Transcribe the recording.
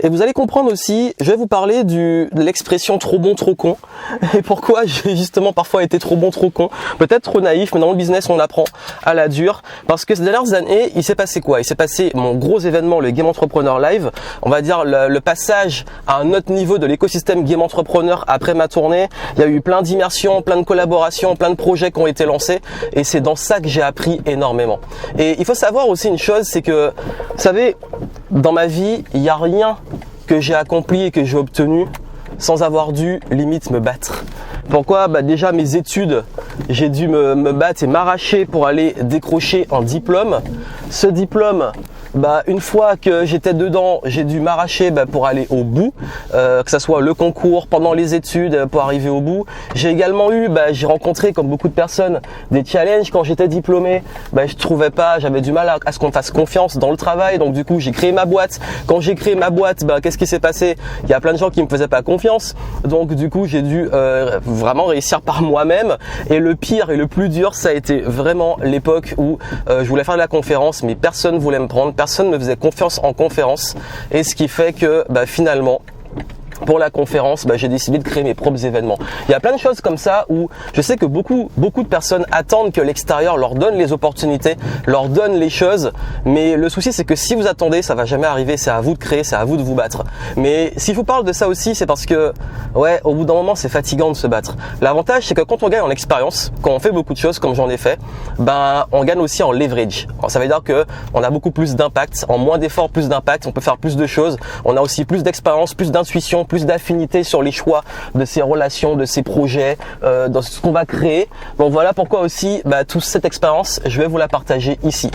Et vous allez comprendre aussi, je vais vous parler de l'expression trop bon, trop con. Et pourquoi j'ai justement parfois été trop bon, trop con. Peut-être trop naïf, mais dans le business, on apprend à la dure. Parce que ces dernières années, il s'est passé quoi? Il s'est passé mon gros événement, le Game Entrepreneur Live. On va dire le passage à un autre niveau de l'écosystème Game Entrepreneur après ma tournée. Il y a eu plein d'immersions, plein de collaborations, plein de projets qui ont été lancés. Et c'est dans ça que j'ai appris énormément. Et il faut savoir aussi une chose, c'est que, vous savez, dans ma vie, il n'y a rien que j'ai accompli et que j'ai obtenu sans avoir dû limite me battre. Pourquoi? Déjà mes études, j'ai dû me battre et m'arracher pour aller décrocher un diplôme. Ce diplôme, une fois que j'étais dedans, j'ai dû m'arracher pour aller au bout, que ça soit le concours, pendant les études, pour arriver au bout. J'ai également eu, j'ai rencontré comme beaucoup de personnes des challenges quand j'étais diplômé. Je trouvais pas, j'avais du mal à ce qu'on me fasse confiance dans le travail, donc du coup j'ai créé ma boîte. Quand j'ai créé ma boîte, qu'est-ce qui s'est passé? Il y a plein de gens qui me faisaient pas confiance, donc du coup j'ai dû vraiment réussir par moi-même. Et le pire et le plus dur, ça a été vraiment l'époque où je voulais faire de la conférence, mais personne voulait me prendre. Personne ne me faisait confiance en conférence, et ce qui fait que finalement, pour la conférence, j'ai décidé de créer mes propres événements. Il y a plein de choses comme ça où je sais que beaucoup de personnes attendent que l'extérieur leur donne les opportunités, leur donne les choses. Mais le souci, c'est que si vous attendez, ça va jamais arriver. C'est à vous de créer, c'est à vous de vous battre. Mais si je vous parle de ça aussi, c'est parce que, au bout d'un moment, c'est fatigant de se battre. L'avantage, c'est que quand on gagne en expérience, quand on fait beaucoup de choses comme j'en ai fait, on gagne aussi en leverage. Alors, ça veut dire que on a beaucoup plus d'impact, en moins d'efforts, plus d'impact. On peut faire plus de choses. On a aussi plus d'expérience, plus d'intuition, plus d'affinité sur les choix de ces relations, de ces projets, dans ce qu'on va créer. Donc voilà pourquoi aussi toute cette expérience, je vais vous la partager ici.